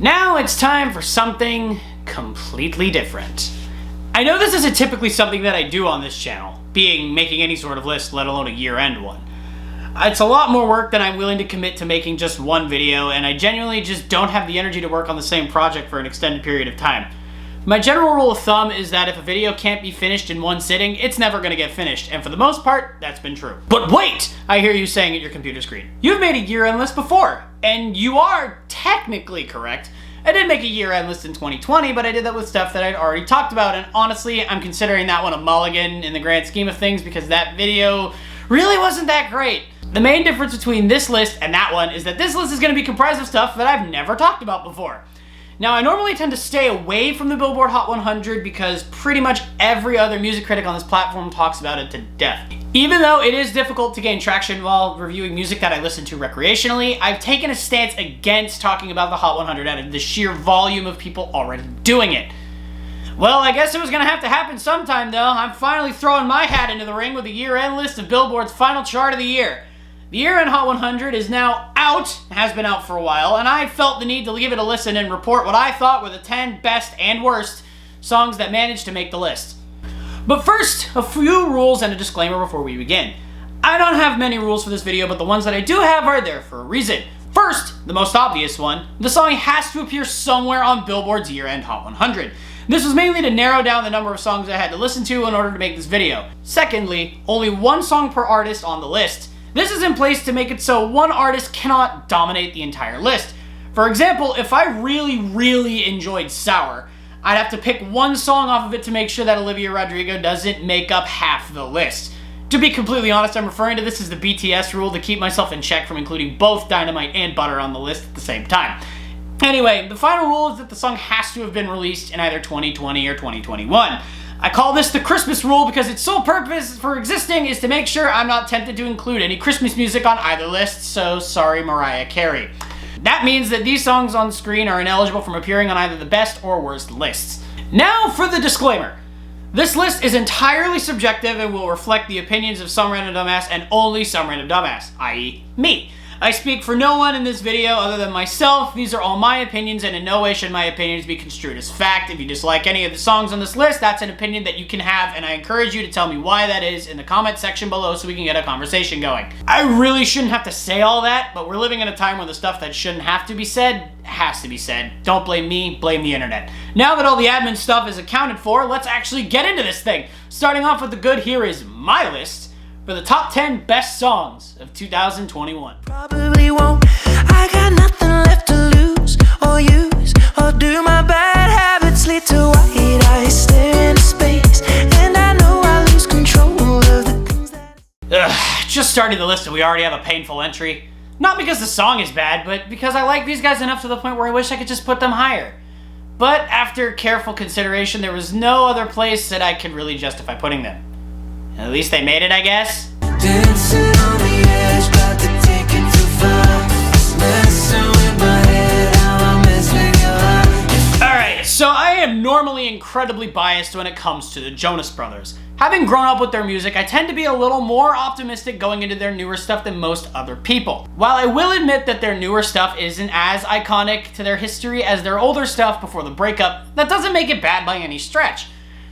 Now it's time for something completely different. I know this isn't typically something that I do on this channel, being making any sort of list, let alone a year-end one. It's a lot more work than I'm willing to commit to making just one video, and I genuinely just don't have the energy to work on the same project for an extended period of time. My general rule of thumb is that if a video can't be finished in one sitting, it's never going to get finished, and for the most part, that's been true. But wait! I hear you saying at your computer screen. You've made a year-end list before, and you are technically correct. I did make a year-end list in 2020, but I did that with stuff that I'd already talked about, and honestly, I'm considering that one a mulligan in the grand scheme of things because that video really wasn't that great. The main difference between this list and that one is that this list is going to be comprised of stuff that I've never talked about before. Now, I normally tend to stay away from the Billboard Hot 100 because pretty much every other music critic on this platform talks about it to death. Even though it is difficult to gain traction while reviewing music that I listen to recreationally, I've taken a stance against talking about the Hot 100 out of the sheer volume of people already doing it. Well, I guess it was gonna have to happen sometime though. I'm finally throwing my hat into the ring with a year-end list of Billboard's final chart of the year. The year-end Hot 100 is now out, has been out for a while, and I felt the need to give it a listen and report what I thought were the 10 best and worst songs that managed to make the list. But first, a few rules and a disclaimer before we begin. I don't have many rules for this video, but the ones that I do have are there for a reason. First, the most obvious one, the song has to appear somewhere on Billboard's year-end Hot 100. This was mainly to narrow down the number of songs I had to listen to in order to make this video. Secondly, only one song per artist on the list. This is in place to make it so one artist cannot dominate the entire list. For example, if I really enjoyed Sour, I'd have to pick one song off of it to make sure that Olivia Rodrigo doesn't make up half the list. To be completely honest, I'm referring to this as the BTS rule to keep myself in check from including both Dynamite and Butter on the list at the same time. Anyway, the final rule is that the song has to have been released in either 2020 or 2021. I call this the Christmas rule because its sole purpose for existing is to make sure I'm not tempted to include any Christmas music on either list, so sorry Mariah Carey. That means that these songs on screen are ineligible from appearing on either the best or worst lists. Now for the disclaimer. This list is entirely subjective and will reflect the opinions of some random dumbass and only some random dumbass, i.e. me. I speak for no one in this video other than myself. These are all my opinions, and in no way should my opinions be construed as fact. If you dislike any of the songs on this list, that's an opinion that you can have, and I encourage you to tell me why that is in the comment section below so we can get a conversation going. I really shouldn't have to say all that, but we're living in a time where the stuff that shouldn't have to be said has to be said. Don't blame me, blame the internet. Now that all the admin stuff is accounted for, let's actually get into this thing. Starting off with the good, here is my list for the top 10 best songs of 2021. Probably won't. I got nothing left to lose or use, or do my bad habits lead to white eyes staring into space, and I know I lose control of the things that... Just starting the list and we already have a painful entry. Not because the song is bad, but because I like these guys enough to the point where I wish I could just put them higher. But after careful consideration, there was no other place that I could really justify putting them. At least they made it, I guess. Dancing on the edge, about to take it too far. Messing with my head, how I'm messing you up. Alright, so I am normally incredibly biased when it comes to the Jonas Brothers. Having grown up with their music, I tend to be a little more optimistic going into their newer stuff than most other people. While I will admit that their newer stuff isn't as iconic to their history as their older stuff before the breakup, that doesn't make it bad by any stretch.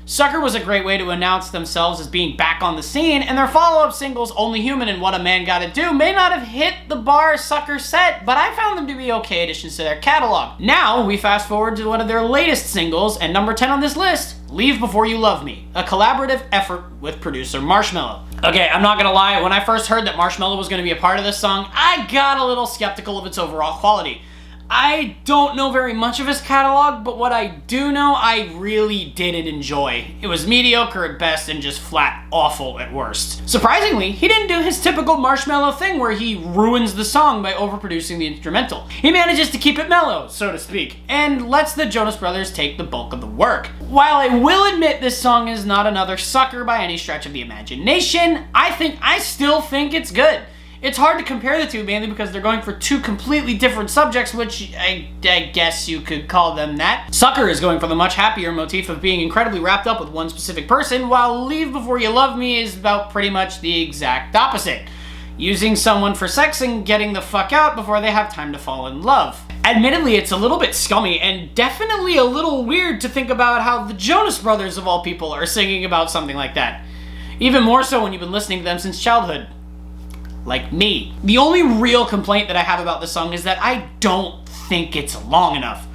Sucker was a great way to announce themselves as being back on the scene, and their follow-up singles Only Human and What a Man Gotta Do may not have hit the bar Sucker set, but I found them to be okay additions to their catalog. Now, we fast forward to one of their latest singles, and number 10 on this list, Leave Before You Love Me, a collaborative effort with producer Marshmello. Okay, I'm not gonna lie, when I first heard that Marshmello was gonna be a part of this song, I got a little skeptical of its overall quality. I don't know very much of his catalog, but what I do know, I really didn't enjoy. It was mediocre at best and just flat awful at worst. Surprisingly, he didn't do his typical Marshmello thing where he ruins the song by overproducing the instrumental. He manages to keep it mellow, so to speak, and lets the Jonas Brothers take the bulk of the work. While I will admit this song is not another Sucker by any stretch of the imagination, I still think it's good. It's hard to compare the two, mainly because they're going for two completely different subjects, which I guess you could call them that. Sucker is going for the much happier motif of being incredibly wrapped up with one specific person, while Leave Before You Love Me is about pretty much the exact opposite. using someone for sex and getting the fuck out before they have time to fall in love. Admittedly, it's a little bit scummy and definitely a little weird to think about how the Jonas Brothers, of all people, are singing about something like that. Even more so when you've been listening to them since childhood. Like me. The only real complaint that I have about this song is that I don't think it's long enough.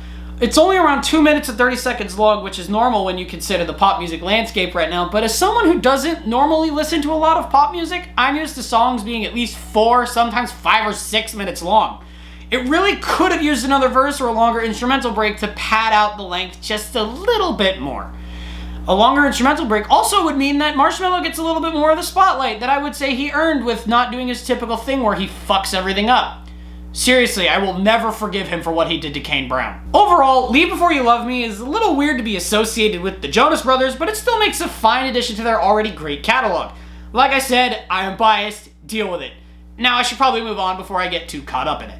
It's only around 2 minutes and 30 seconds long, which is normal when you consider the pop music landscape right now, but as someone who doesn't normally listen to a lot of pop music, I'm used to songs being at least 4, sometimes 5 or 6 minutes long. It really could have used another verse or a longer instrumental break to pad out the length just a little bit more. A longer instrumental break also would mean that Marshmello gets a little bit more of the spotlight that I would say he earned with not doing his typical thing where he fucks everything up. Seriously, I will never forgive him for what he did to Kane Brown. Overall, Leave Before You Love Me is a little weird to be associated with the Jonas Brothers, but it still makes a fine addition to their already great catalog. Like I said, I am biased, deal with it. Now I should probably move on before I get too caught up in it.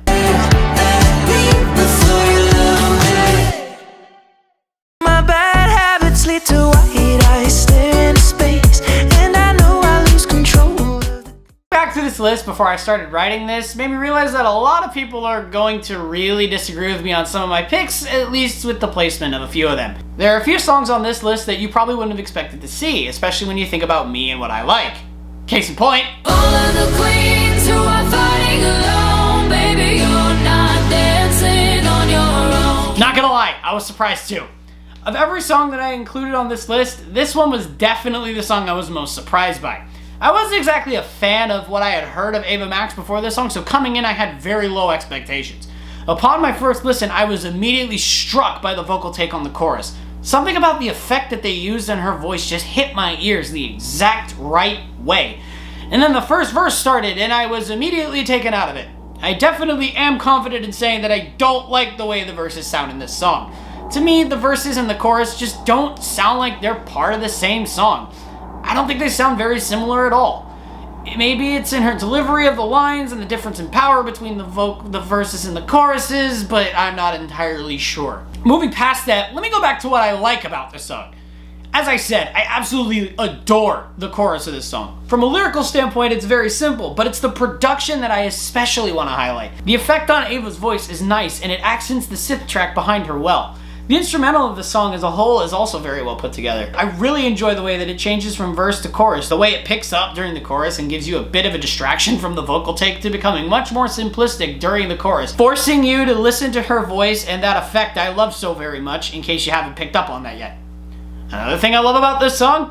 My bad habits lead to white eyes staring into space, and I know I lose control. Back to this list before I started writing this made me realize that a lot of people are going to really disagree with me on some of my picks, at least with the placement of a few of them. There are a few songs on this list that you probably wouldn't have expected to see, especially when you think about me and what I like. Case in point, All of the queens who are fighting alone, baby, you're not dancing on your own. not gonna lie, I was surprised too. Of every song that I included on this list, this one was definitely the song I was most surprised by. I wasn't exactly a fan of what I had heard of Ava Max before this song, so coming in I had very low expectations. Upon my first listen, I was immediately struck by the vocal take on the chorus. Something about the effect that they used in her voice just hit my ears the exact right way. And then the first verse started and I was immediately taken out of it. I definitely am confident in saying that I don't like the way the verses sound in this song. To me, the verses and the chorus just don't sound like they're part of the same song. I don't think they sound very similar at all. Maybe it's in her delivery of the lines and the difference in power between the verses and the choruses, but I'm not entirely sure. Moving past that, let me go back to what I like about this song. As I said, I absolutely adore the chorus of this song. From a lyrical standpoint, it's very simple, but it's the production that I especially want to highlight. The effect on Ava's voice is nice, and it accents the synth track behind her well. The instrumental of the song as a whole is also very well put together. I really enjoy the way that it changes from verse to chorus, the way it picks up during the chorus and gives you a bit of a distraction from the vocal take to becoming much more simplistic during the chorus, forcing you to listen to her voice and that effect I love so very much, in case you haven't picked up on that yet. Another thing I love about this song?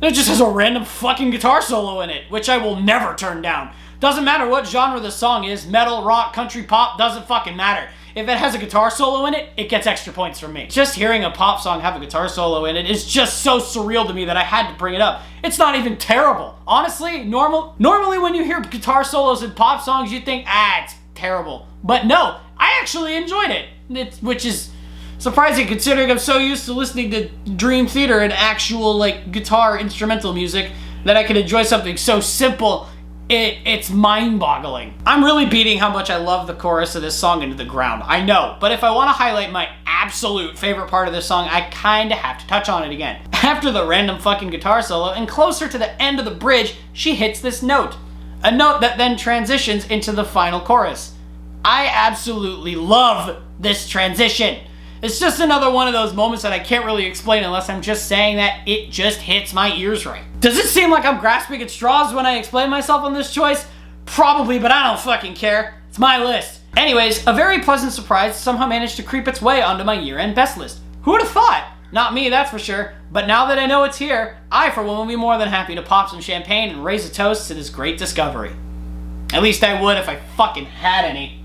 It just has a random fucking guitar solo in it, which I will never turn down. Doesn't matter what genre the song is, metal, rock, country, pop, doesn't fucking matter. If it has a guitar solo in it, it gets extra points from me. Just hearing a pop song have a guitar solo in it is just so surreal to me that I had to bring it up. It's not even terrible. Honestly, normally when you hear guitar solos in pop songs, you think, it's terrible. But no, I actually enjoyed it, which is surprising considering I'm so used to listening to Dream Theater and actual guitar instrumental music that I can enjoy something so simple. It's mind-boggling. I'm really beating how much I love the chorus of this song into the ground, I know, but if I want to highlight my absolute favorite part of this song, I kinda have to touch on it again. After the random fucking guitar solo and closer to the end of the bridge, she hits this note. A note that then transitions into the final chorus. I absolutely love this transition. It's just another one of those moments that I can't really explain unless I'm just saying that it just hits my ears right. Does it seem like I'm grasping at straws when I explain myself on this choice? Probably, but I don't fucking care. It's my list. Anyways, a very pleasant surprise somehow managed to creep its way onto my year-end best list. Who would have thought? Not me, that's for sure. But now that I know it's here, I for one will be more than happy to pop some champagne and raise a toast to this great discovery. At least I would if I fucking had any.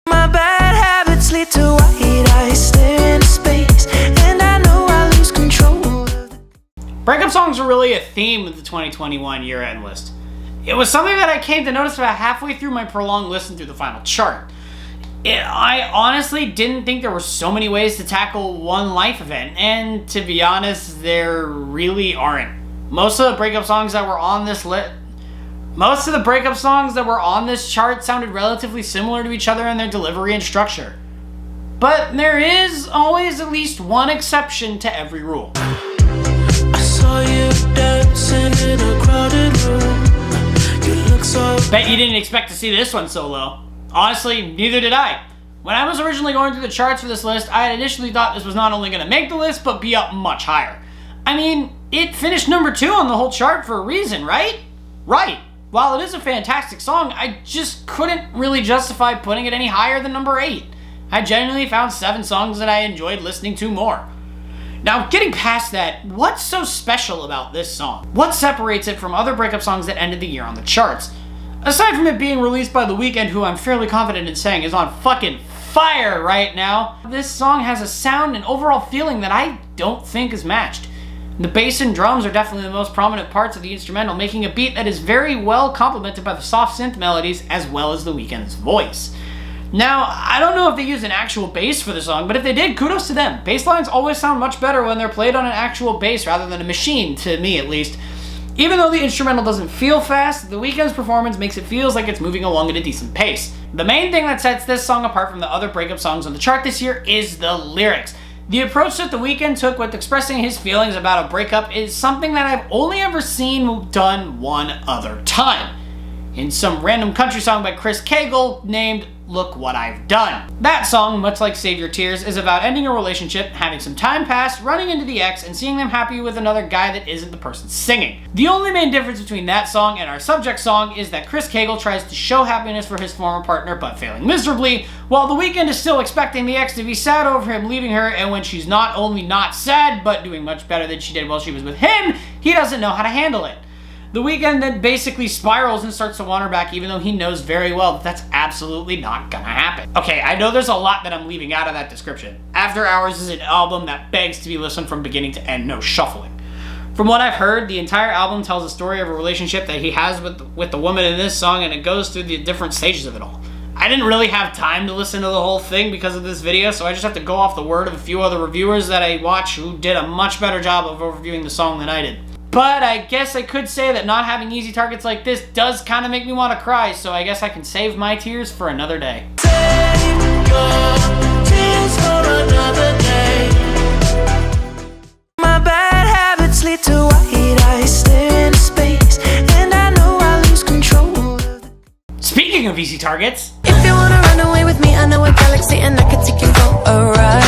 My bad habits lead to white eyes staring into space, and I know I lose control. Breakup songs are really a theme of the 2021 year-end list. It was something that I came to notice about halfway through my prolonged listen through the final chart. I honestly didn't think there were so many ways to tackle one life event, and to be honest, there really aren't. Most of the breakup songs that were on this chart sounded relatively similar to each other in their delivery and structure. But there is always at least one exception to every rule. I saw you dancing in a crowded room. You look so Bet you didn't expect to see this one so low. Honestly, neither did I. When I was originally going through the charts for this list, I had initially thought this was not only going to make the list, but be up much higher. I mean, it finished number 2 on the whole chart for a reason, right? Right. While it is a fantastic song, I just couldn't really justify putting it any higher than number 8. I genuinely found 7 songs that I enjoyed listening to more. Now, getting past that, what's so special about this song? What separates it from other breakup songs that ended the year on the charts? Aside from it being released by The Weeknd, who I'm fairly confident in saying is on fucking fire right now, this song has a sound and overall feeling that I don't think is matched. The bass and drums are definitely the most prominent parts of the instrumental, making a beat that is very well complemented by the soft synth melodies as well as The Weeknd's voice. Now, I don't know if they used an actual bass for the song, but if they did, kudos to them. Bass lines always sound much better when they're played on an actual bass rather than a machine, to me at least. Even though the instrumental doesn't feel fast, The Weeknd's performance makes it feel like it's moving along at a decent pace. The main thing that sets this song apart from the other breakup songs on the chart this year is the lyrics. The approach that The Weeknd took with expressing his feelings about a breakup is something that I've only ever seen done one other time. In some random country song by Chris Cagle named Look What I've Done. That song, much like Save Your Tears, is about ending a relationship, having some time pass, running into the ex, and seeing them happy with another guy that isn't the person singing. The only main difference between that song and our subject song is that Chris Cagle tries to show happiness for his former partner but failing miserably, while The Weeknd is still expecting the ex to be sad over him leaving her, and when she's not only not sad, but doing much better than she did while she was with him, he doesn't know how to handle it. The Weeknd then basically spirals and starts to want her back, even though he knows very well that that's absolutely not gonna happen. Okay, I know there's a lot that I'm leaving out of that description. After Hours is an album that begs to be listened from beginning to end, no shuffling. From what I've heard, the entire album tells a story of a relationship that he has with the woman in this song, and it goes through the different stages of it all. I didn't really have time to listen to the whole thing because of this video, so I just have to go off the word of a few other reviewers that I watch who did a much better job of overviewing the song than I did. But I guess I could say that not having easy targets like this does kind of make me want to cry, so I guess I can save my tears for another day. save your tears for another day. My bad habits lead to white eyes stare into space, and I know I lose control of the... Speaking of easy targets, If you wanna run away with me, I know a galaxy and I can take you for a ride.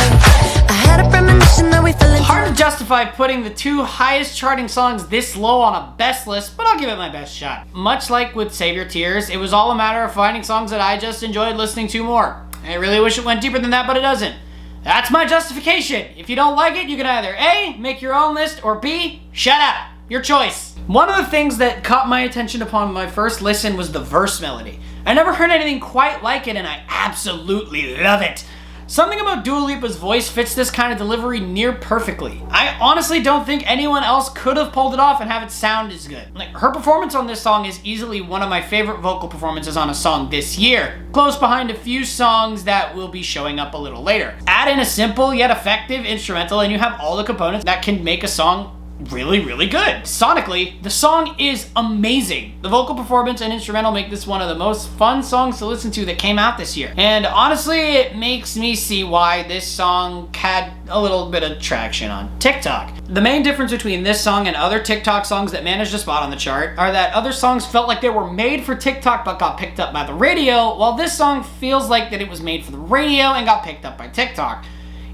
I had a premonition that we fell into... hard to justify putting the 2 highest charting songs this low on a best list, but I'll give it my best shot. Much like with Save Your Tears, it was all a matter of finding songs that I just enjoyed listening to more. I really wish it went deeper than that, but it doesn't. That's my justification. If you don't like it, you can either A, make your own list, or B, shut up. Your choice. One of the things that caught my attention upon my first listen was the verse melody. I never heard anything quite like it, and I absolutely love it. Something about Dua Lipa's voice fits this kind of delivery near perfectly. I honestly don't think anyone else could have pulled it off and have it sound as good. Like, her performance on this song is easily one of my favorite vocal performances on a song this year, close behind a few songs that will be showing up a little later. Add in a simple yet effective instrumental and you have all the components that can make a song really, really good. Sonically, the song is amazing. The vocal performance and instrumental make this one of the most fun songs to listen to that came out this year. And honestly, it makes me see why this song had a little bit of traction on TikTok. The main difference between this song and other TikTok songs that managed a spot on the chart are that other songs felt like they were made for TikTok but got picked up by the radio, while this song feels like that it was made for the radio and got picked up by TikTok.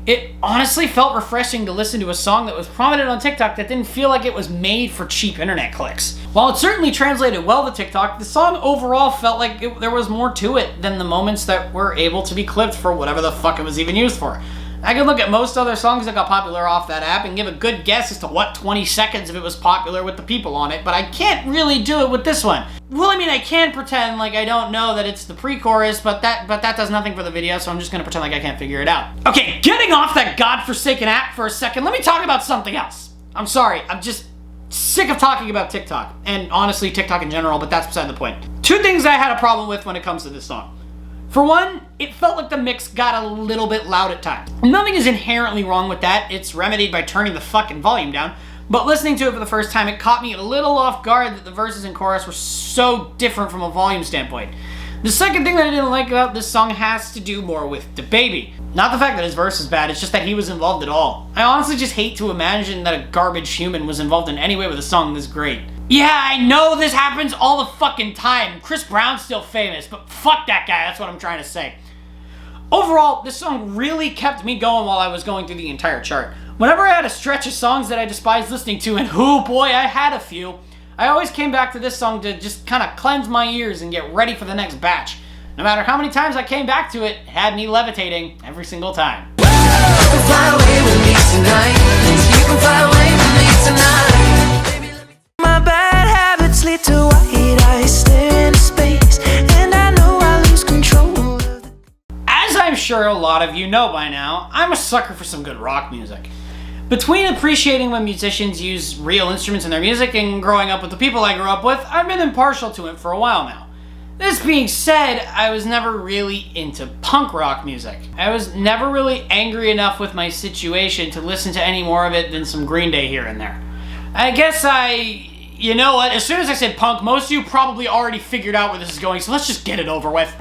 It honestly felt refreshing to listen to a song that was prominent on TikTok that didn't feel like it was made for cheap internet clicks. While it certainly translated well to TikTok, the song overall felt like there was more to it than the moments that were able to be clipped for whatever the fuck it was even used for. I could look at most other songs that got popular off that app and give a good guess as to what 20 seconds of it was popular with the people on it, but I can't really do it with this one. Well, I mean, I can pretend like I don't know that it's the pre-chorus, but that does nothing for the video, so I'm just gonna pretend like I can't figure it out. Okay, getting off that godforsaken app for a second, let me talk about something else. I'm sorry, I'm just sick of talking about TikTok, and honestly, TikTok in general, but that's beside the point. 2 things I had a problem with when it comes to this song. For one, it felt like the mix got a little bit loud at times. Nothing is inherently wrong with that, it's remedied by turning the fucking volume down, but listening to it for the first time, it caught me a little off guard that the verses and chorus were so different from a volume standpoint. The second thing that I didn't like about this song has to do more with DaBaby. Not the fact that his verse is bad, it's just that he was involved at all. I honestly just hate to imagine that a garbage human was involved in any way with a song this great. Yeah, I know this happens all the fucking time. Chris Brown's still famous, but fuck that guy, that's what I'm trying to say. Overall, this song really kept me going while I was going through the entire chart. Whenever I had a stretch of songs that I despised listening to, and oh boy, I had a few, I always came back to this song to just kind of cleanse my ears and get ready for the next batch. No matter how many times I came back to it, it had me levitating every single time. You can fly away with me tonight. You can fly away with me tonight. Baby, let me. My bad habits lead to white eyes staring into space, and I know I lose control. As I'm sure a lot of you know by now, I'm a sucker for some good rock music. Between appreciating when musicians use real instruments in their music and growing up with the people I grew up with, I've been impartial to it for a while now. This being said, I was never really into punk rock music. I was never really angry enough with my situation to listen to any more of it than some Green Day here and there. I guess you know what, as soon as I said punk, most of you probably already figured out where this is going, so let's just get it over with.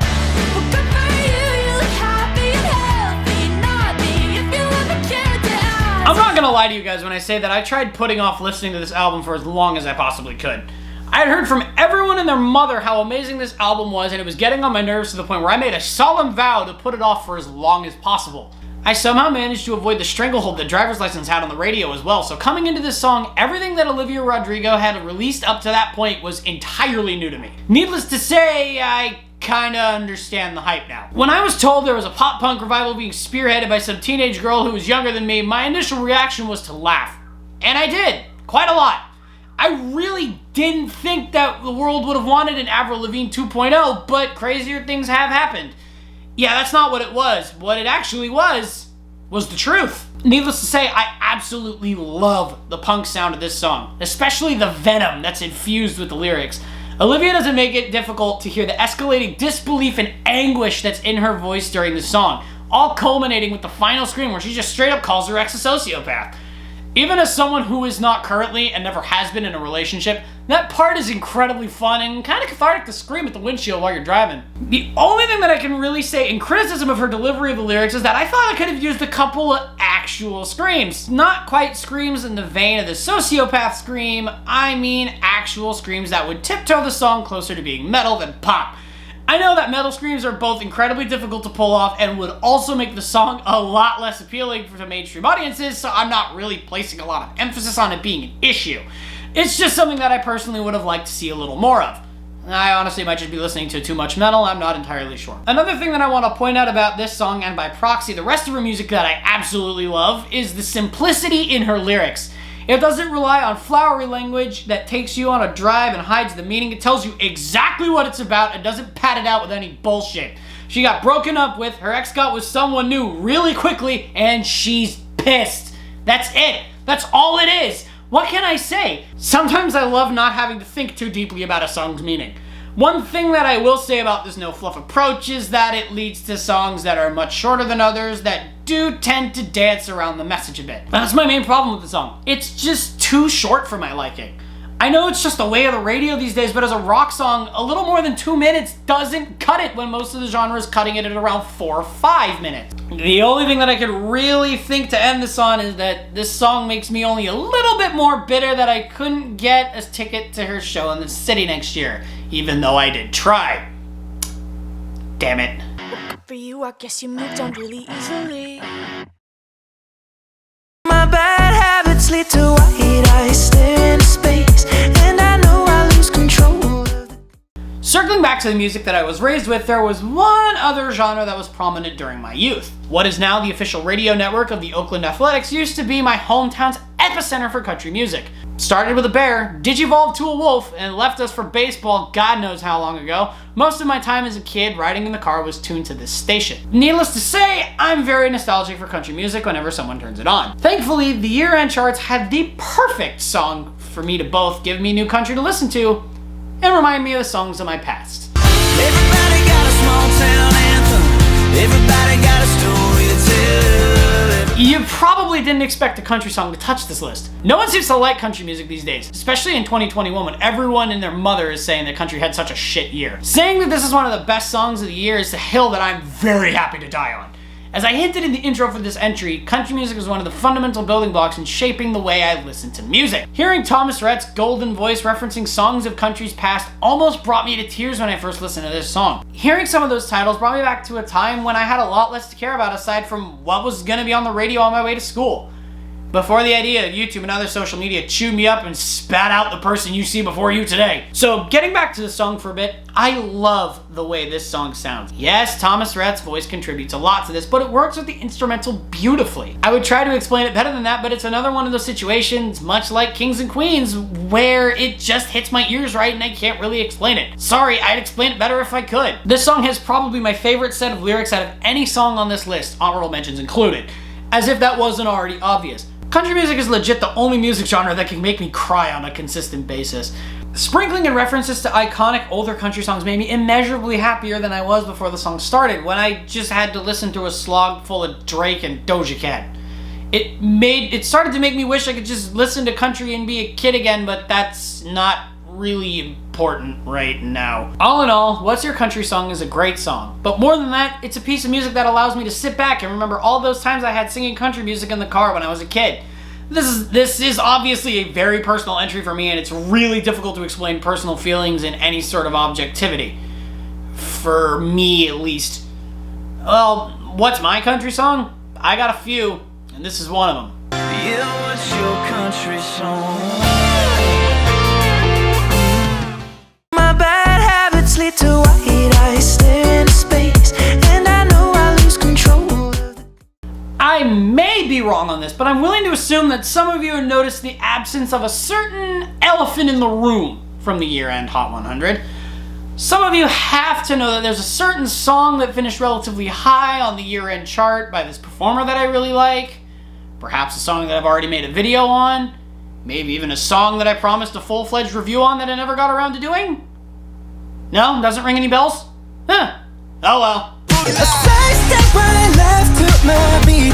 I'm not gonna lie to you guys when I say that I tried putting off listening to this album for as long as I possibly could. I had heard from everyone and their mother how amazing this album was, and it was getting on my nerves to the point where I made a solemn vow to put it off for as long as possible. I somehow managed to avoid the stranglehold that Driver's License had on the radio as well, so coming into this song, everything that Olivia Rodrigo had released up to that point was entirely new to me. Needless to say, I kinda understand the hype now. When I was told there was a pop-punk revival being spearheaded by some teenage girl who was younger than me, my initial reaction was to laugh. And I did, quite a lot. I really didn't think that the world would have wanted an Avril Lavigne 2.0, but crazier things have happened. Yeah, that's not what it was. What it actually was the truth. Needless to say, I absolutely love the punk sound of this song, especially the venom that's infused with the lyrics. Olivia doesn't make it difficult to hear the escalating disbelief and anguish that's in her voice during the song, all culminating with the final scream where she just straight up calls her ex a sociopath. Even as someone who is not currently and never has been in a relationship, that part is incredibly fun and kind of cathartic to scream at the windshield while you're driving. The only thing that I can really say in criticism of her delivery of the lyrics is that I thought I could have used a couple of actual screams. Not quite screams in the vein of the sociopath scream, I mean actual screams that would tiptoe the song closer to being metal than pop. I know that metal screams are both incredibly difficult to pull off and would also make the song a lot less appealing to mainstream audiences, so I'm not really placing a lot of emphasis on it being an issue. It's just something that I personally would have liked to see a little more of. I honestly might just be listening to too much metal, I'm not entirely sure. Another thing that I want to point out about this song, and by proxy the rest of her music that I absolutely love, is the simplicity in her lyrics. It doesn't rely on flowery language that takes you on a drive and hides the meaning. It tells you exactly what it's about and doesn't pad it out with any bullshit. She got broken up with, her ex got with someone new really quickly, and she's pissed. That's it. That's all it is. What can I say? Sometimes I love not having to think too deeply about a song's meaning. One thing that I will say about this no fluff approach is that it leads to songs that are much shorter than others that do tend to dance around the message a bit. That's my main problem with the song. It's just too short for my liking. I know it's just the way of the radio these days, but as a rock song, a little more than 2 minutes doesn't cut it when most of the genre is cutting it at around 4 or 5 minutes. The only thing that I could really think to end this on is that this song makes me only a little bit more bitter that I couldn't get a ticket to her show in the city next year, even though I did try. Damn it. For you, I guess you moved on really easily. My bad habits lead to white eyes staring into space, and I know I lose control of the... Circling back to the music that I was raised with, there was one other genre that was prominent during my youth. What is now the official radio network of the Oakland Athletics used to be my hometown's epicenter for country music. Started with a bear, digivolved to a wolf, and left us for baseball God knows how long ago. Most of my time as a kid riding in the car was tuned to this station. Needless to say, I'm very nostalgic for country music whenever someone turns it on. Thankfully, the year-end charts had the perfect song for me to both give me new country to listen to and remind me of the songs of my past. Everybody got a small town anthem. Everybody got a story to tell. You probably didn't expect a country song to touch this list. No one seems to like country music these days, especially in 2021 when everyone and their mother is saying that country had such a shit year. Saying that this is one of the best songs of the year is a hill that I'm very happy to die on. As I hinted in the intro for this entry, country music is one of the fundamental building blocks in shaping the way I listen to music. Hearing Thomas Rhett's golden voice referencing songs of country's past almost brought me to tears when I first listened to this song. Hearing some of those titles brought me back to a time when I had a lot less to care about aside from what was gonna be on the radio on my way to school. Before the idea of YouTube and other social media chewed me up and spat out the person you see before you today. So getting back to the song for a bit, I love the way this song sounds. Yes, Thomas Rhett's voice contributes a lot to this, but it works with the instrumental beautifully. I would try to explain it better than that, but it's another one of those situations, much like Kings and Queens, where it just hits my ears right and I can't really explain it. Sorry, I'd explain it better if I could. This song has probably my favorite set of lyrics out of any song on this list, honorable mentions included, as if that wasn't already obvious. Country music is legit the only music genre that can make me cry on a consistent basis. Sprinkling in references to iconic older country songs made me immeasurably happier than I was before the song started, when I just had to listen to a slog full of Drake and Doja Cat. It started to make me wish I could just listen to country and be a kid again, but that's not really important right now. All in all, What's Your Country Song is a great song, but more than that, it's a piece of music that allows me to sit back and remember all those times I had singing country music in the car when I was a kid. This is obviously a very personal entry for me, and it's really difficult to explain personal feelings in any sort of objectivity. For me, at least. Well, what's my country song? I got a few, and this is one of them. Yeah, what's your country song? My bad habits lead to white eyes stare into space, and I know I lose control of the... I may be wrong on this, but I'm willing to assume that some of you have noticed the absence of a certain elephant in the room from the Year-End Hot 100. Some of you have to know that there's a certain song that finished relatively high on the year-end chart by this performer that I really like. Perhaps a song that I've already made a video on. Maybe even a song that I promised a full-fledged review on that I never got around to doing? No? Doesn't ring any bells? Huh. Oh well. A side step right left took my beat.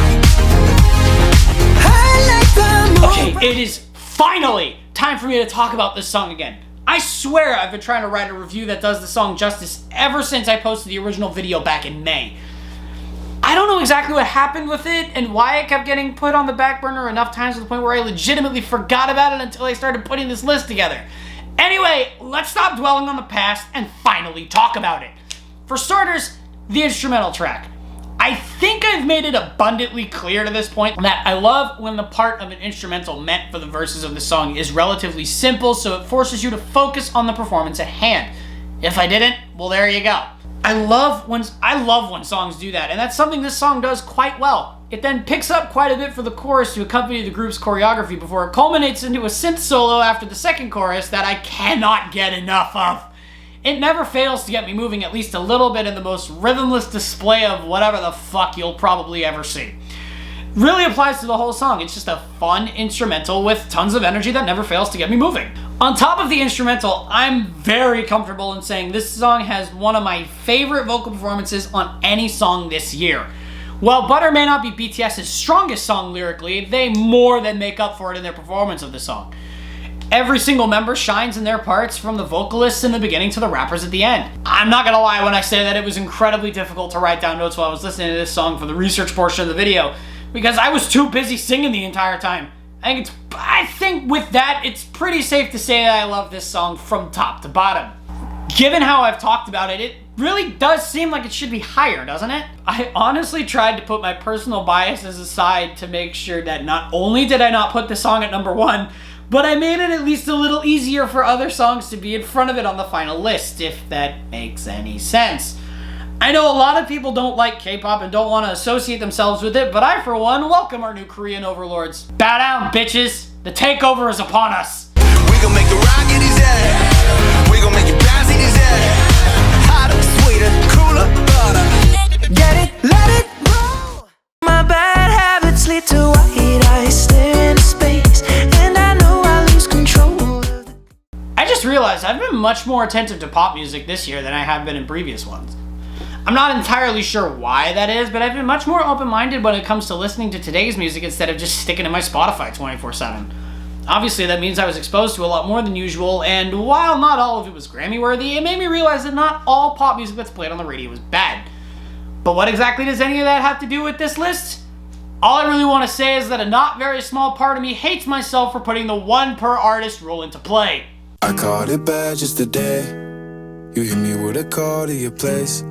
I like the Okay, it is finally time for me to talk about this song again. I swear I've been trying to write a review that does the song justice ever since I posted the original video back in May. I don't know exactly what happened with it and why it kept getting put on the back burner enough times to the point where I legitimately forgot about it until I started putting this list together. Anyway, let's stop dwelling on the past and finally talk about it. For starters, the instrumental track. I think I've made it abundantly clear to this point that I love when the part of an instrumental meant for the verses of the song is relatively simple, so it forces you to focus on the performance at hand. If I didn't, well, there you go. I love when songs do that, and that's something this song does quite well. It then picks up quite a bit for the chorus to accompany the group's choreography before it culminates into a synth solo after the second chorus that I cannot get enough of. It never fails to get me moving at least a little bit in the most rhythmless display of whatever the fuck you'll probably ever see. Really applies to the whole song. It's just a fun instrumental with tons of energy that never fails to get me moving. On top of the instrumental, I'm very comfortable in saying this song has one of my favorite vocal performances on any song this year. While Butter may not be BTS's strongest song lyrically, they more than make up for it in their performance of the song. Every single member shines in their parts, from the vocalists in the beginning to the rappers at the end. I'm not gonna lie when I say that it was incredibly difficult to write down notes while I was listening to this song for the research portion of the video, because I was too busy singing the entire time. I think with that, it's pretty safe to say that I love this song from top to bottom. Given how I've talked about it, it really does seem like it should be higher, doesn't it? I honestly tried to put my personal biases aside to make sure that not only did I not put the song at number 1, but I made it at least a little easier for other songs to be in front of it on the final list, if that makes any sense. I know a lot of people don't like K-pop and don't want to associate themselves with it, but I, for one, welcome our new Korean overlords. Bow down, bitches! The takeover is upon us! We gon' make the rock in his head. We gon' make it bounce in his head. Hotter, sweeter, cooler, butter. Get it, let it roll. My bad habits lead to white eyes stare into space, and I know I lose control of the... I just realized I've been much more attentive to pop music this year than I have been in previous ones. I'm not entirely sure why that is, but I've been much more open-minded when it comes to listening to today's music instead of just sticking to my Spotify 24/7. Obviously, that means I was exposed to a lot more than usual, and while not all of it was Grammy-worthy, it made me realize that not all pop music that's played on the radio is bad. But what exactly does any of that have to do with this list? All I really want to say is that a not very small part of me hates myself for putting the one per artist rule into play. I called it bad just today. You hit me with a call to your place.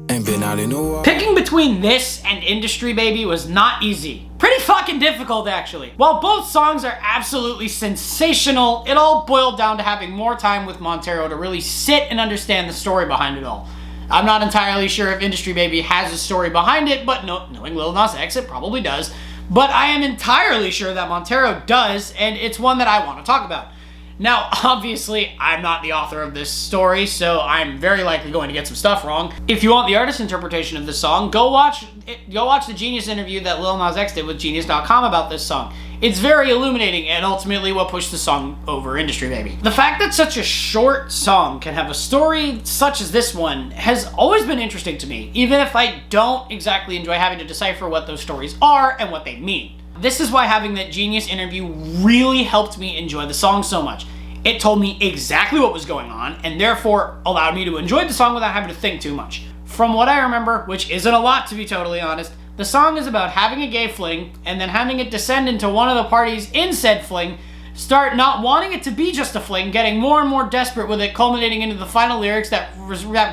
Ain't been out in a while. Picking between this and Industry Baby was not easy. Pretty fucking difficult, actually. While both songs are absolutely sensational, it all boiled down to having more time with Montero to really sit and understand the story behind it all. I'm not entirely sure if Industry Baby has a story behind it, but knowing Lil Nas X, it probably does. But I am entirely sure that Montero does, and it's one that I want to talk about. Now, obviously, I'm not the author of this story, so I'm very likely going to get some stuff wrong. If you want the artist's interpretation of this song, go watch the Genius interview that Lil Nas X did with Genius.com about this song. It's very illuminating and ultimately what pushed the song over Industry Baby. The fact that such a short song can have a story such as this one has always been interesting to me, even if I don't exactly enjoy having to decipher what those stories are and what they mean. This is why having that Genius interview really helped me enjoy the song so much. It told me exactly what was going on, and therefore allowed me to enjoy the song without having to think too much. From what I remember, which isn't a lot to be totally honest, the song is about having a gay fling, and then having it descend into one of the parties in said fling, start not wanting it to be just a fling, getting more and more desperate with it, culminating into the final lyrics that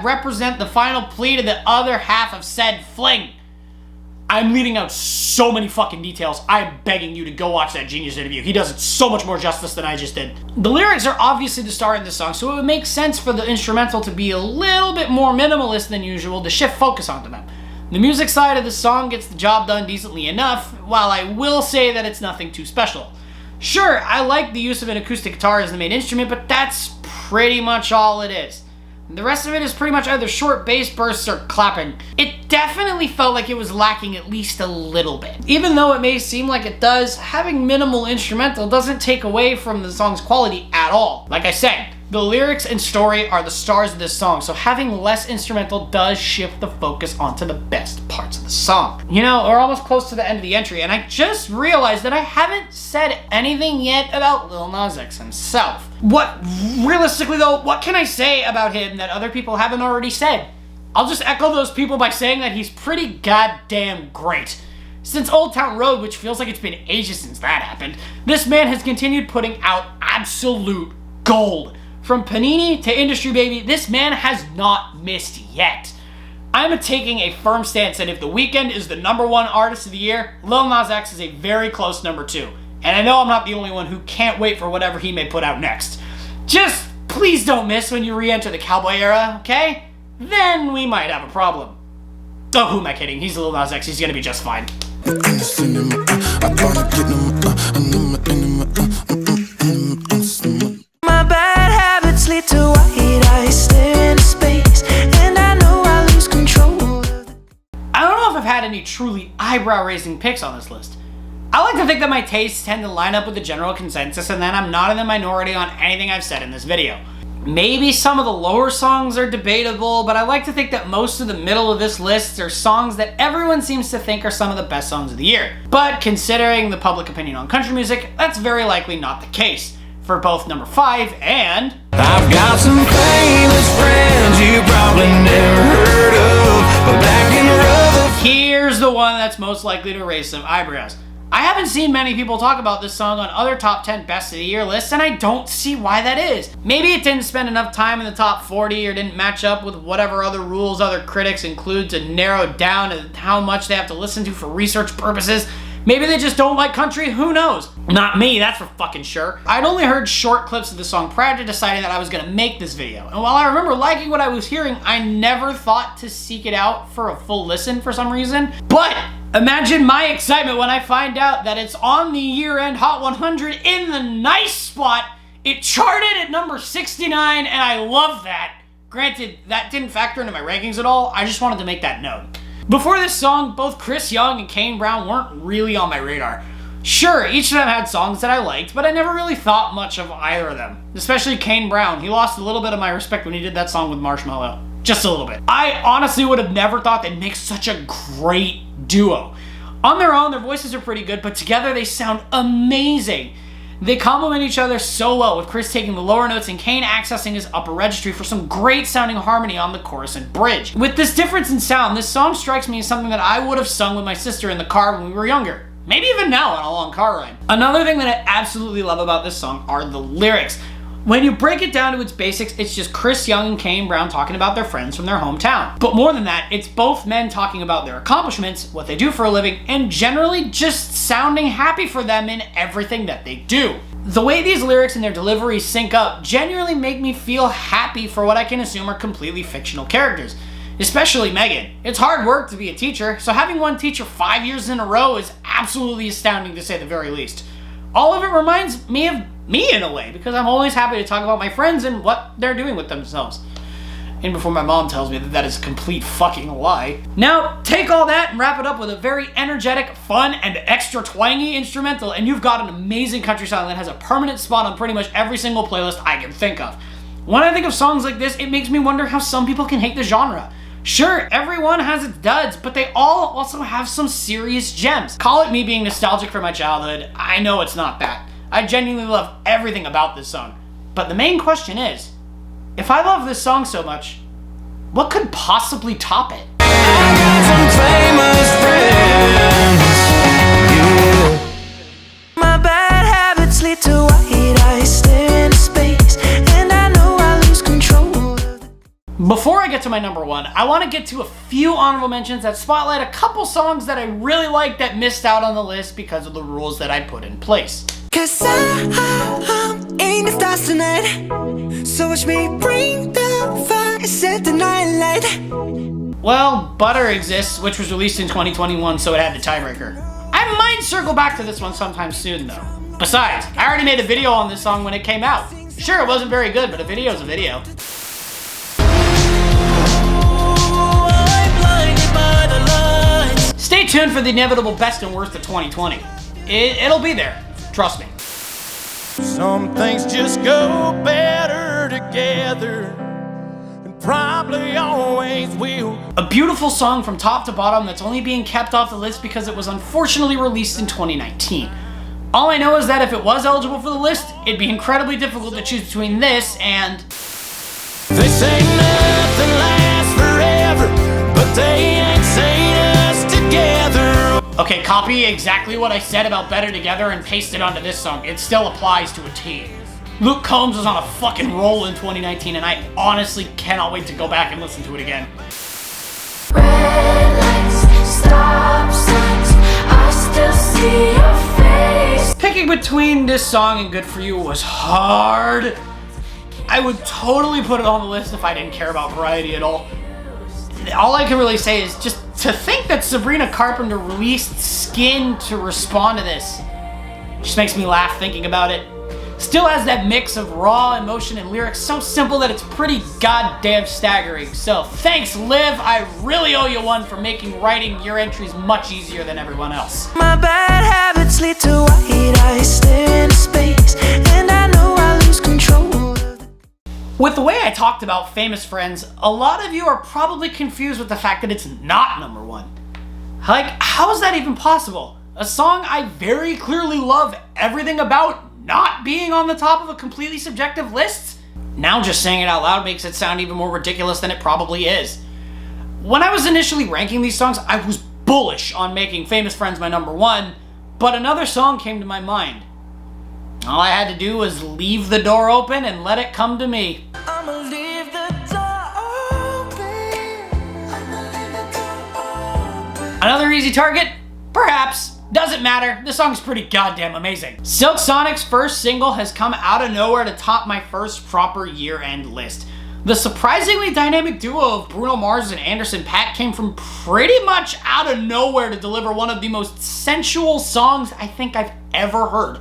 represent the final plea to the other half of said fling. I'm leaving out so many fucking details. I'm begging you to go watch that Genius interview. He does it so much more justice than I just did. The lyrics are obviously the star in this song, so it would make sense for the instrumental to be a little bit more minimalist than usual to shift focus onto them. The music side of the song gets the job done decently enough, while I will say that it's nothing too special. Sure, I like the use of an acoustic guitar as the main instrument, but that's pretty much all it is. The rest of it is pretty much either short bass bursts or clapping. It definitely felt like it was lacking at least a little bit. Even though it may seem like it does, having minimal instrumental doesn't take away from the song's quality at all. Like I said, the lyrics and story are the stars of this song, so having less instrumental does shift the focus onto the best parts of the song. You know, we're almost close to the end of the entry, and I just realized that I haven't said anything yet about Lil Nas X himself. Realistically though, what can I say about him that other people haven't already said? I'll just echo those people by saying that he's pretty goddamn great. Since Old Town Road, which feels like it's been ages since that happened, this man has continued putting out absolute gold. From Panini to Industry Baby, this man has not missed yet. I'm taking a firm stance that if The Weeknd is the #1 artist of the year, Lil Nas X is a very close #2. And I know I'm not the only one who can't wait for whatever he may put out next. Just please don't miss when you re-enter the cowboy era, okay? Then we might have a problem. Oh, who am I kidding? He's Lil Nas X, he's gonna be just fine. My bad habits lead to white eyes stare into space, and I know I lose control. I don't know if I've had any truly eyebrow-raising picks on this list. I like to think that my tastes tend to line up with the general consensus, and that I'm not in the minority on anything I've said in this video. Maybe some of the lower songs are debatable, but I like to think that most of the middle of this list are songs that everyone seems to think are some of the best songs of the year. But considering the public opinion on country music, that's very likely not the case. For both number 5 and... I've got some famous friends you probably never heard of, but back in Rutherford. Here's the one that's most likely to raise some eyebrows. I haven't seen many people talk about this song on other top 10 best of the year lists, and I don't see why that is. Maybe it didn't spend enough time in the top 40 or didn't match up with whatever other rules other critics include to narrow down how much they have to listen to for research purposes. Maybe they just don't like country, who knows? Not me, that's for fucking sure. I'd only heard short clips of the song prior to deciding that I was gonna make this video. And while I remember liking what I was hearing, I never thought to seek it out for a full listen for some reason. But imagine my excitement when I find out that it's on the year-end Hot 100 in the nice spot. It charted at number 69, and I love that. Granted, that didn't factor into my rankings at all. I just wanted to make that known. Before this song, both Chris Young and Kane Brown weren't really on my radar. Sure, each of them had songs that I liked, but I never really thought much of either of them. Especially Kane Brown. He lost a little bit of my respect when he did that song with Marshmello. Just a little bit. I honestly would have never thought they'd make such a great duo. On their own, their voices are pretty good, but together they sound amazing. They complement each other so well, with Chris taking the lower notes and Kane accessing his upper registry for some great sounding harmony on the chorus and bridge. With this difference in sound, this song strikes me as something that I would have sung with my sister in the car when we were younger. Maybe even now on a long car ride. Another thing that I absolutely love about this song are the lyrics. When you break it down to its basics, it's just Chris Young and Kane Brown talking about their friends from their hometown. But more than that, it's both men talking about their accomplishments, what they do for a living, and generally just sounding happy for them in everything that they do. The way these lyrics and their delivery sync up genuinely make me feel happy for what I can assume are completely fictional characters. Especially Megan. It's hard work to be a teacher, so having one teacher 5 years in a row is absolutely astounding to say the very least. All of it reminds me of me in a way, because I'm always happy to talk about my friends and what they're doing with themselves. And before my mom tells me that that is a complete fucking lie. Now, take all that and wrap it up with a very energetic, fun, and extra twangy instrumental, and you've got an amazing country song that has a permanent spot on pretty much every single playlist I can think of. When I think of songs like this, it makes me wonder how some people can hate the genre. Sure, everyone has its duds, but they all also have some serious gems. Call it me being nostalgic for my childhood, I know it's not that. I genuinely love everything about this song. But the main question is, if I love this song so much, what could possibly top it? I got some famous friends, yeah. My bad habits lead to white eyes staring into space, and I know I lose control. Before I get to my number one, I want to get to a few honorable mentions that spotlight a couple songs that I really like that missed out on the list because of the rules that I put in place. Cause I'm in the stars tonight, so watch me bring the fire, set the night light. Well, Butter exists, which was released in 2021, so it had the tiebreaker. I might circle back to this one sometime soon, though. Besides, I already made a video on this song when it came out. Sure, it wasn't very good, but a video's a video. Stay tuned for the inevitable best and worst of 2020. It'll be there. Trust me. Some things just go better together, and probably always will. A beautiful song from top to bottom that's only being kept off the list because it was unfortunately released in 2019. All I know is that if it was eligible for the list, it'd be incredibly difficult to choose between this and... This ain't nothing lasts forever, but they ain't saying us together. Okay, copy exactly what I said about Better Together and paste it onto this song. It still applies to a T. Luke Combs was on a fucking roll in 2019, and I honestly cannot wait to go back and listen to it again. Red lights, stop signs, I still see your face. Picking between this song and Good For You was hard. I would totally put it on the list if I didn't care about variety at all. All I can really say is just to think that Sabrina Carpenter released Skin to respond to this just makes me laugh thinking about it. Still has that mix of raw emotion and lyrics so simple that it's pretty goddamn staggering. So thanks, Liv. I really owe you one for making writing your entries much easier than everyone else. My bad habits lead to white eyes staring into space, and I know I lose control. With the way I talked about Famous Friends, a lot of you are probably confused with the fact that it's not number one. Like, how is that even possible? A song I very clearly love everything about not being on the top of a completely subjective list? Now just saying it out loud makes it sound even more ridiculous than it probably is. When I was initially ranking these songs, I was bullish on making Famous Friends my number one, but another song came to my mind. All I had to do was leave the door open and let it come to me. I'ma leave the door open. Another easy target? Perhaps. Doesn't matter. This song's pretty goddamn amazing. Silk Sonic's first single has come out of nowhere to top my first proper year-end list. The surprisingly dynamic duo of Bruno Mars and Anderson .Paak came from pretty much out of nowhere to deliver one of the most sensual songs I think I've ever heard.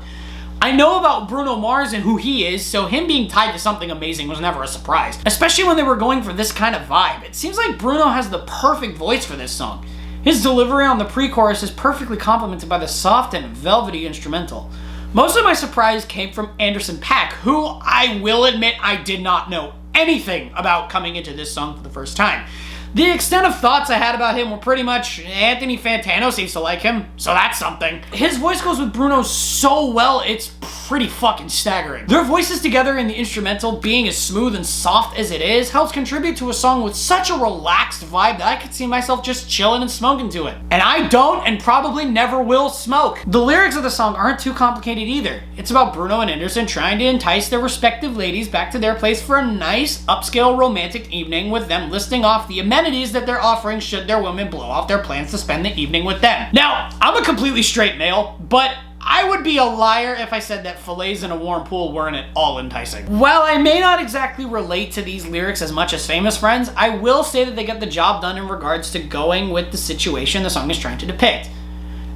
I know about Bruno Mars and who he is, so him being tied to something amazing was never a surprise, especially when they were going for this kind of vibe. It seems like Bruno has the perfect voice for this song. His delivery on the pre-chorus is perfectly complemented by the soft and velvety instrumental. Most of my surprise came from Anderson .Paak, who I will admit I did not know anything about coming into this song for the first time. The extent of thoughts I had about him were pretty much, Anthony Fantano seems to like him, so that's something. His voice goes with Bruno so well, it's pretty fucking staggering. Their voices together in the instrumental being as smooth and soft as it is helps contribute to a song with such a relaxed vibe that I could see myself just chilling and smoking to it. And I don't and probably never will smoke. The lyrics of the song aren't too complicated either. It's about Bruno and Anderson trying to entice their respective ladies back to their place for a nice, upscale romantic evening, with them listing off the amenities that they're offering should their women blow off their plans to spend the evening with them. Now, I'm a completely straight male, but I would be a liar if I said that fillets in a warm pool weren't at all enticing. While I may not exactly relate to these lyrics as much as Famous Friends, I will say that they get the job done in regards to going with the situation the song is trying to depict.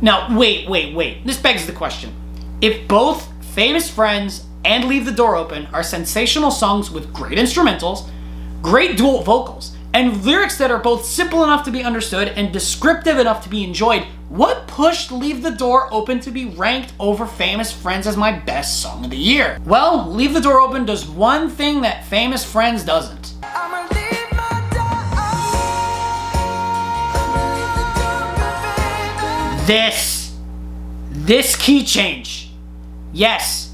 Now, wait. This begs the question. If both Famous Friends and Leave the Door Open are sensational songs with great instrumentals, great dual vocals, and lyrics that are both simple enough to be understood and descriptive enough to be enjoyed, what pushed Leave the Door Open to be ranked over Famous Friends as my best song of the year? Well, Leave the Door Open does one thing that Famous Friends doesn't. I'ma leave my door open. This key change. Yes,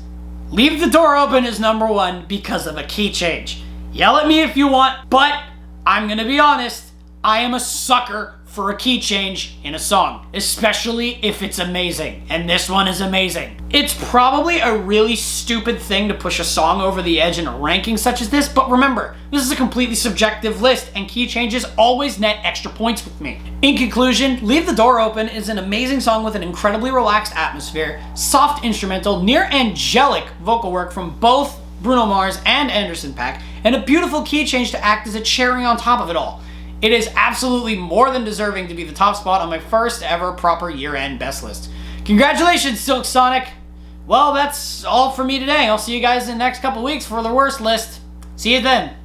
Leave the Door Open is number one because of a key change. Yell at me if you want, but I'm gonna be honest, I am a sucker for a key change in a song, especially if it's amazing, and this one is amazing. It's probably a really stupid thing to push a song over the edge in a ranking such as this, but remember, this is a completely subjective list, and key changes always net extra points with me. In conclusion, Leave the Door Open is an amazing song with an incredibly relaxed atmosphere, soft instrumental, near angelic vocal work from both Bruno Mars and Anderson .Paak, and a beautiful key change to act as a cherry on top of it all. It is absolutely more than deserving to be the top spot on my first ever proper year-end best list. Congratulations, Silk Sonic! Well, that's all for me today. I'll see you guys in the next couple weeks for the worst list. See you then.